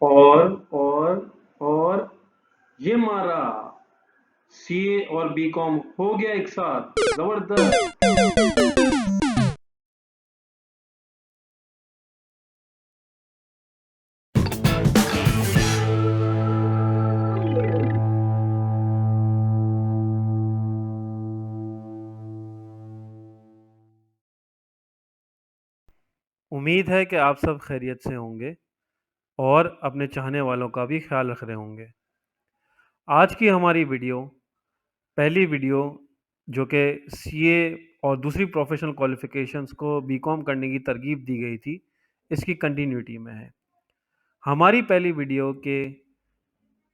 और ये मारा। सीए और बीकॉम हो गया एक साथ, जबरदस्त। उम्मीद है कि आप सब खैरियत से होंगे और अपने चाहने वालों का भी ख्याल रख रहे होंगे। आज की हमारी वीडियो पहली वीडियो जो कि सीए और दूसरी प्रोफेशनल क्वालिफिकेशंस को बीकॉम करने की तरगीब दी गई थी, इसकी कंटिन्यूटी में है। हमारी पहली वीडियो के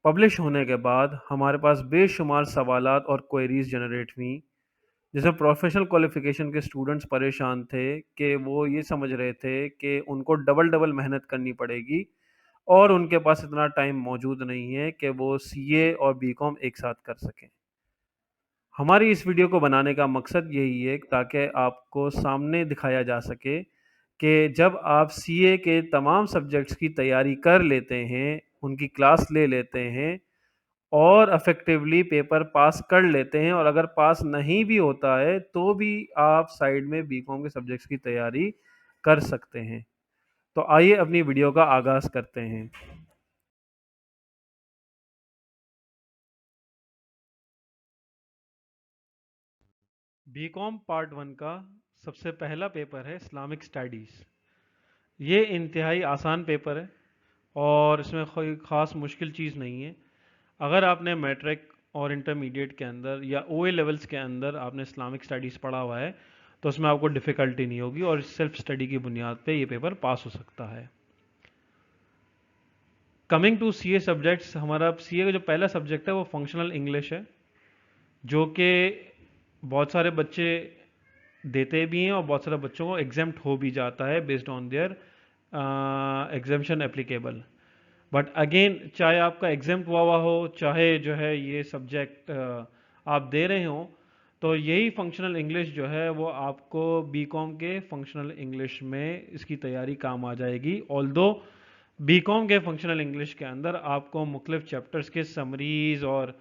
पब्लिश होने के बाद हमारे पास बेशुमार सवालात और क्वेरीज जनरेट हुई, जिसमें प्रोफेशनल क्वालिफिकेशन के स्टूडेंट्स परेशान थे कि वो ये समझ रहे थे कि उनको डबल डबल मेहनत करनी पड़ेगी और उनके पास इतना टाइम मौजूद नहीं है कि वो सीए और बीकॉम एक साथ कर सकें। हमारी इस वीडियो को बनाने का मकसद यही है ताकि आपको सामने दिखाया जा सके कि जब आप सीए के तमाम सब्जेक्ट्स की तैयारी कर लेते हैं, उनकी क्लास ले लेते हैं और अफेक्टिवली पेपर पास कर लेते हैं, और अगर पास नहीं भी होता है तो भी आप साइड में बीकॉम के सब्जेक्ट्स की तैयारी कर सकते हैं। तो आइए अपनी वीडियो का आगाज़ करते हैं। बीकॉम पार्ट वन का सबसे पहला पेपर है इस्लामिक स्टडीज़। ये इंतहाई आसान पेपर है और इसमें कोई ख़ास मुश्किल चीज़ नहीं है। अगर आपने मैट्रिक और इंटरमीडिएट के अंदर या ओए लेवल्स के अंदर आपने इस्लामिक स्टडीज़ पढ़ा हुआ है तो उसमें आपको डिफ़िकल्टी नहीं होगी और सेल्फ स्टडी की बुनियाद पे ये पेपर पास हो सकता है। कमिंग टू सीए सब्जेक्ट्स, हमारा सीए का जो पहला सब्जेक्ट है वो फंक्शनल इंग्लिश है, जो कि बहुत सारे बच्चे देते भी हैं और बहुत सारे बच्चों को एग्जेम्प्ट हो भी जाता है based on their exemption applicable. But again, चाहे आपका एग्जेम्प्ट हुआ हो, चाहे जो है ये सब्जेक्ट आप दे रहे हो, तो यही फंक्शनल इंग्लिश जो है वो आपको बीकॉम के फंक्शनल इंग्लिश में इसकी तैयारी काम आ जाएगी। ऑल्दो बीकॉम के फंक्शनल इंग्लिश के अंदर आपको मुख्तलिफ चैप्टर्स के समरीज और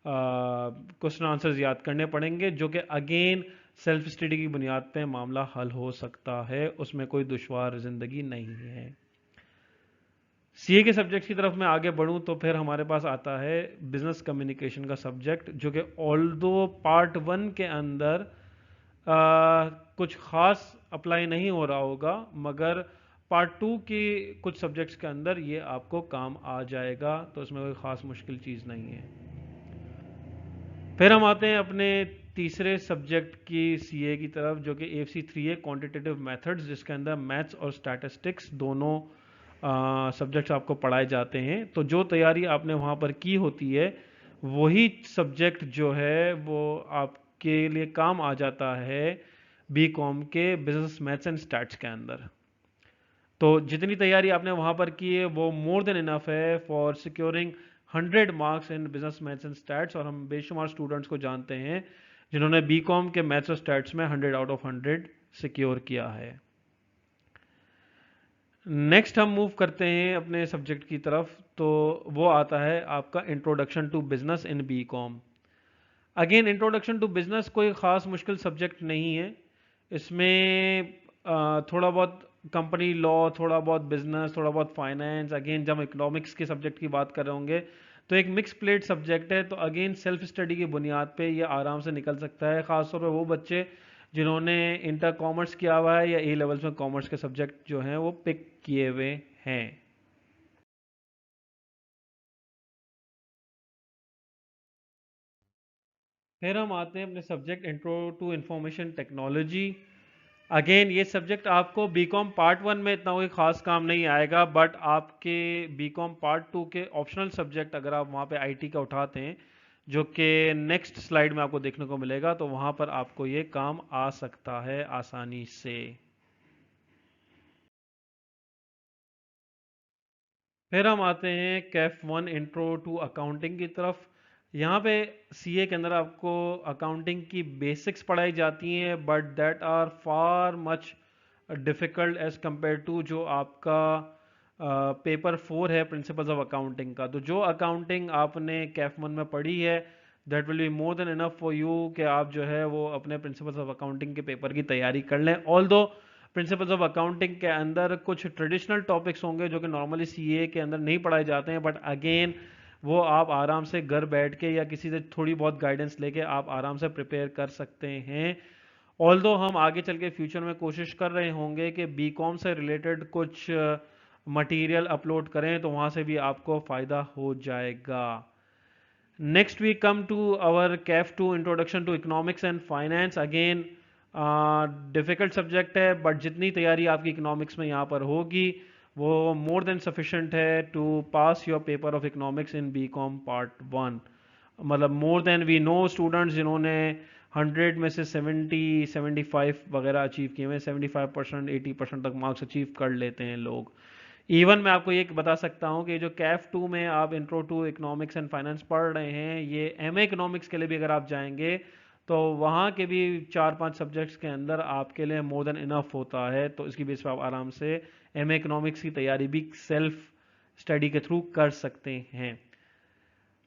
क्वेश्चन आंसर्स याद करने पड़ेंगे, जो कि अगेन सेल्फ स्टडी की बुनियाद पे मामला हल हो सकता है, उसमें कोई दुश्वार ज़िंदगी नहीं है। सीए के सब्जेक्ट की तरफ मैं आगे बढ़ूं तो फिर हमारे पास आता है बिजनेस कम्युनिकेशन का सब्जेक्ट, जो कि ऑल्दो पार्ट वन के अंदर कुछ खास अप्लाई नहीं हो रहा होगा, मगर पार्ट टू की कुछ सब्जेक्ट्स के अंदर ये आपको काम आ जाएगा, तो इसमें कोई ख़ास मुश्किल चीज़ नहीं है। फिर हम आते हैं अपने तीसरे सब्जेक्ट की सीए की तरफ, जो कि एफसी 3 है, क्वांटिटेटिव मेथड्स, जिसके अंदर मैथ्स और स्टैटिस्टिक्स दोनों सब्जेक्ट्स आपको पढ़ाए जाते हैं। तो जो तैयारी आपने वहाँ पर की होती है वही सब्जेक्ट जो है वो आपके लिए काम आ जाता है बी कॉम के बिजनेस मैथ्स एंड स्टैट्स के अंदर। तो जितनी तैयारी आपने वहाँ पर की है वो मोर देन इनफ है for securing 100 marks in business maths and stats, और हम बेशुमार स्टूडेंट्स को जानते हैं जिन्होंने बीकॉम के मैथ्स और स्टैट्स में 100 आउट ऑफ 100 सिक्योर किया है। नेक्स्ट हम मूव करते हैं अपने सब्जेक्ट की तरफ, तो वो आता है आपका introduction to business in BCom. Again, introduction to business कोई ख़ास मुश्किल सब्जेक्ट नहीं है। इसमें थोड़ा बहुत कंपनी लॉ, थोड़ा बहुत बिजनेस, थोड़ा बहुत फाइनेंस, अगेन जब हम इकोनॉमिक्स के सब्जेक्ट की बात कर रहे होंगे तो एक मिक्स प्लेट सब्जेक्ट है, तो अगेन सेल्फ स्टडी की बुनियाद पे ये आराम से निकल सकता है, ख़ासतौर पर वो बच्चे जिन्होंने इंटर कॉमर्स किया हुआ है या ए लेवल्स में कॉमर्स के सब्जेक्ट जो हैं वो पिक किए हुए हैं। फिर हम आते हैं अपने subject intro to information technology. Again ये सब्जेक्ट आपको बीकॉम पार्ट वन में इतना कोई ख़ास काम नहीं आएगा, बट आपके बीकॉम पार्ट टू के ऑप्शनल सब्जेक्ट अगर आप वहाँ पे आईटी का उठाते हैं, जो कि नेक्स्ट स्लाइड में आपको देखने को मिलेगा, तो वहाँ पर आपको ये काम आ सकता है आसानी से। फिर हम आते हैं CAF one intro to accounting की तरफ। यहाँ पे सीए के अंदर आपको अकाउंटिंग की बेसिक्स पढ़ाई जाती हैं, but that are far much difficult as compare to जो आपका पेपर 4 है प्रिंसिपल्स ऑफ अकाउंटिंग का। तो जो अकाउंटिंग आपने कैफ 1 में पढ़ी है that will be more than enough for you कि आप जो है वो अपने प्रिंसिपल्स ऑफ अकाउंटिंग के पेपर की तैयारी कर लें। ऑल्दो प्रिंसिपल्स ऑफ अकाउंटिंग के अंदर कुछ ट्रेडिशनल टॉपिक्स होंगे जो कि नॉर्मली सीए के अंदर नहीं पढ़ाए जाते हैं, बट अगेन वो आप आराम से घर बैठ के या किसी से थोड़ी बहुत गाइडेंस लेके आप आराम से प्रिपेयर कर सकते हैं। ऑल्दो हम आगे चल के फ्यूचर में कोशिश कर रहे होंगे कि बीकॉम से रिलेटेड कुछ मटेरियल अपलोड करें तो वहाँ से भी आपको फ़ायदा हो जाएगा। Next we come to our CAF 2 introduction to economics and finance. Again difficult subject है, बट जितनी तैयारी आपकी इकोनॉमिक्स में यहाँ पर होगी वो मोर देन सफिशेंट है to pass your paper of economics in BCom part 1। मतलब more than we know students जिन्होंने 100 में से 70-75 वगैरह अचीव किए हुए, 75% 80% तक मार्क्स अचीव कर लेते हैं लोग। इवन मैं आपको ये बता सकता हूँ कि जो कैफ 2 में आप intro to economics and finance पढ़ रहे हैं, ये एमए इकोनॉमिक्स के लिए भी अगर आप जाएंगे तो वहाँ के भी 4-5 सब्जेक्ट्स के अंदर आपके लिए मोर देन इनफ होता है। तो इसकी बेस पर आप आराम से एमए इकोनॉमिक्स की तैयारी भी सेल्फ स्टडी के थ्रू कर सकते हैं।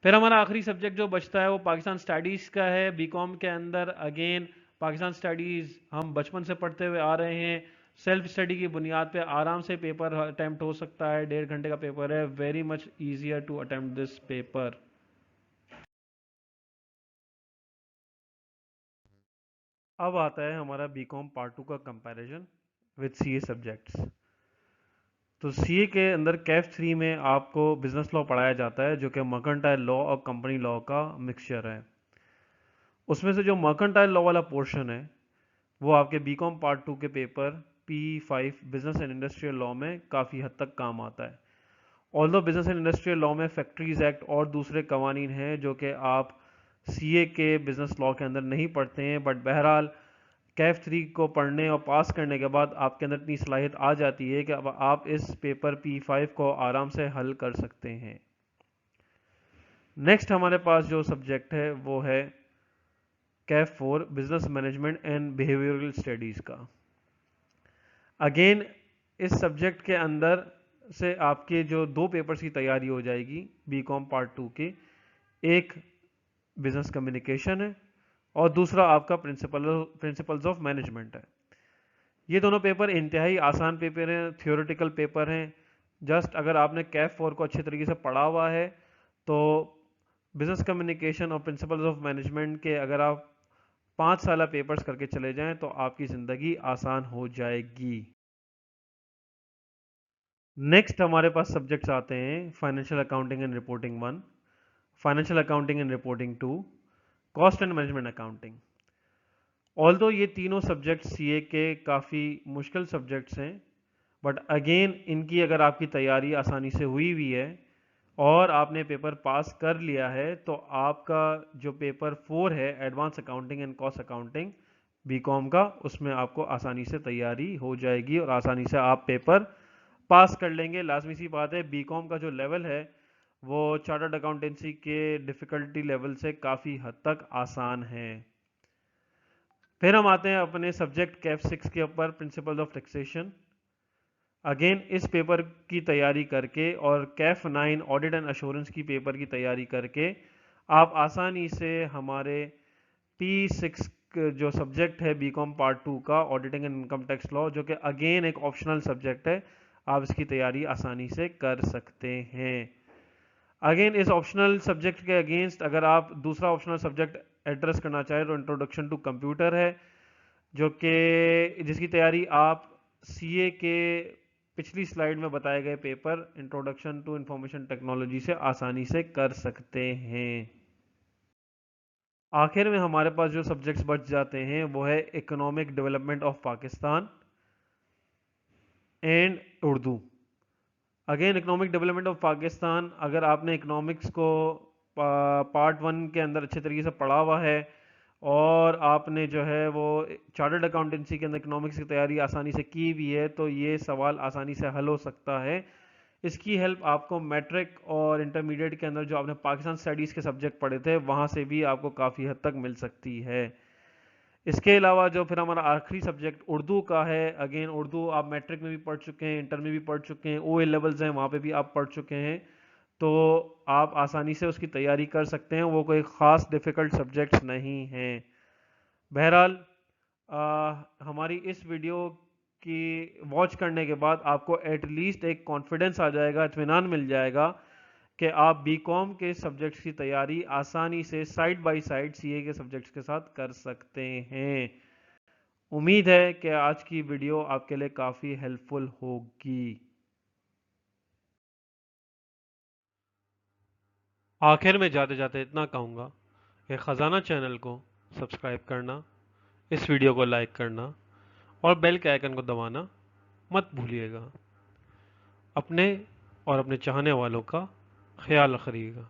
फिर हमारा आखिरी सब्जेक्ट जो बचता है वो पाकिस्तान स्टडीज़ का है बीकॉम के अंदर। अगेन पाकिस्तान स्टडीज़ हम बचपन से पढ़ते हुए आ रहे हैं, सेल्फ स्टडी की बुनियाद पे आराम से पेपर अटैम्प्ट हो सकता है। 1.5 घंटे का पेपर है, very much easier to attempt this paper. अब आता है हमारा बीकॉम पार्ट 2 का कंपैरिजन विद सीए सब्जेक्ट्स। तो सीए के अंदर कैफ 3 में आपको बिजनेस लॉ पढ़ाया जाता है जो कि मर्केंटाइल लॉ और कंपनी लॉ का मिक्सचर है। उसमें से जो मर्केंटाइल लॉ वाला पोर्शन है वो आपके बीकॉम पार्ट 2 के paper P5 business and industrial law में काफ़ी हद तक काम आता है। Although business and industrial law में फैक्ट्रीज एक्ट और दूसरे कवानीन हैं जो कि आप सीए के बिजनेस लॉ के अंदर नहीं पढ़ते हैं, बट बहरहाल कैफ 3 को पढ़ने और पास करने के बाद आपके अंदर इतनी सलाहियत आ जाती है कि अब आप इस पेपर P5 को आराम से हल कर सकते हैं। नेक्स्ट हमारे पास जो सब्जेक्ट है वो है Kaif 4 business management and behavioural studies का। अगेन इस सब्जेक्ट के अंदर से आपके जो 2 पेपर्स की तैयारी हो जाएगी बीकॉम पार्ट 2 के, एक बिजनेस कम्युनिकेशन है और दूसरा आपका प्रिंसिपल्स ऑफ मैनेजमेंट है। ये दोनों पेपर इंतहाई आसान पेपर हैं, थियोरेटिकल पेपर हैं। जस्ट अगर आपने कैफ 4 को अच्छे तरीके से पढ़ा हुआ है तो बिजनेस कम्युनिकेशन और प्रिंसिपल्स ऑफ मैनेजमेंट के अगर आप 5 साल पेपर्स करके चले जाएं तो आपकी ज़िंदगी आसान हो जाएगी। नेक्स्ट हमारे पास सब्जेक्ट्स आते हैं financial accounting and reporting 1, financial accounting and reporting 2, cost and management accounting. Although ये तीनों सब्जेक्ट सीए के काफ़ी मुश्किल सब्जेक्ट्स हैं, बट अगेन इनकी अगर आपकी तैयारी आसानी से हुई हुई है और आपने पेपर पास कर लिया है तो आपका जो पेपर 4 है advance accounting and cost accounting BCom का, उसमें आपको आसानी से तैयारी हो जाएगी और आसानी से आप पेपर पास कर लेंगे। लाजमी सी बात है, बीकॉम का जो लेवल है वो चार्टर्ड अकाउंटेंसी के डिफ़िकल्टी लेवल से काफ़ी हद तक आसान है। फिर हम आते हैं अपने सब्जेक्ट कैफ 6 के ऊपर प्रिंसिपल ऑफ टैक्सेशन। अगेन इस पेपर की तैयारी करके और कैफ 9 ऑडिट एंड अश्योरेंस की पेपर की तैयारी करके आप आसानी से हमारे P6 जो सब्जेक्ट है बीकॉम पार्ट 2 का auditing and income tax law, जो कि अगेन एक ऑप्शनल सब्जेक्ट है, आप इसकी तैयारी आसानी से कर सकते हैं। अगेन इस ऑप्शनल सब्जेक्ट के अगेंस्ट अगर आप दूसरा ऑप्शनल सब्जेक्ट एड्रेस करना चाहें तो इंट्रोडक्शन टू कंप्यूटर है, जो कि जिसकी तैयारी आप सीए के पिछली स्लाइड में बताए गए paper introduction to information technology से आसानी से कर सकते हैं। आखिर में हमारे पास जो सब्जेक्ट्स बच जाते हैं वो है economic development of Pakistan and Urdu. Again economic development of Pakistan, अगर आपने इकोनॉमिक्स को पार्ट 1 के अंदर अच्छे तरीके से पढ़ा हुआ है और आपने जो है वो चार्टर्ड अकाउंटेंसी के अंदर इकोनॉमिक्स की तैयारी आसानी से की भी है तो ये सवाल आसानी से हल हो सकता है। इसकी हेल्प आपको मैट्रिक और इंटरमीडिएट के अंदर जो आपने पाकिस्तान स्टडीज़ के सब्जेक्ट पढ़े थे वहाँ से भी आपको काफ़ी हद तक मिल सकती है। इसके अलावा जो फिर हमारा आखिरी सब्जेक्ट उर्दू का है, अगेन उर्दू आप मैट्रिक में भी पढ़ चुके हैं, इंटर में भी पढ़ चुके हैं, ओ ए लेवल्स हैं वहाँ पे भी आप पढ़ चुके हैं, तो आप आसानी से उसकी तैयारी कर सकते हैं, वो कोई ख़ास डिफ़िकल्ट सब्जेक्ट्स नहीं हैं। बहरहाल हमारी इस वीडियो की वॉच करने के बाद आपको एटलीस्ट एक कॉन्फिडेंस आ जाएगा, इत्मीनान मिल जाएगा कि आप बीकॉम के सब्जेक्ट्स की तैयारी आसानी से साइड बाय साइड सीए के सब्जेक्ट्स के साथ कर सकते हैं। उम्मीद है कि आज की वीडियो आपके लिए काफ़ी हेल्पफुल होगी। आखिर में जाते जाते इतना कहूँगा कि ख़जाना चैनल को सब्सक्राइब करना, इस वीडियो को लाइक करना और बेल के आइकन को दबाना मत भूलिएगा। अपने और अपने चाहने वालों का ख्याल रखिएगा।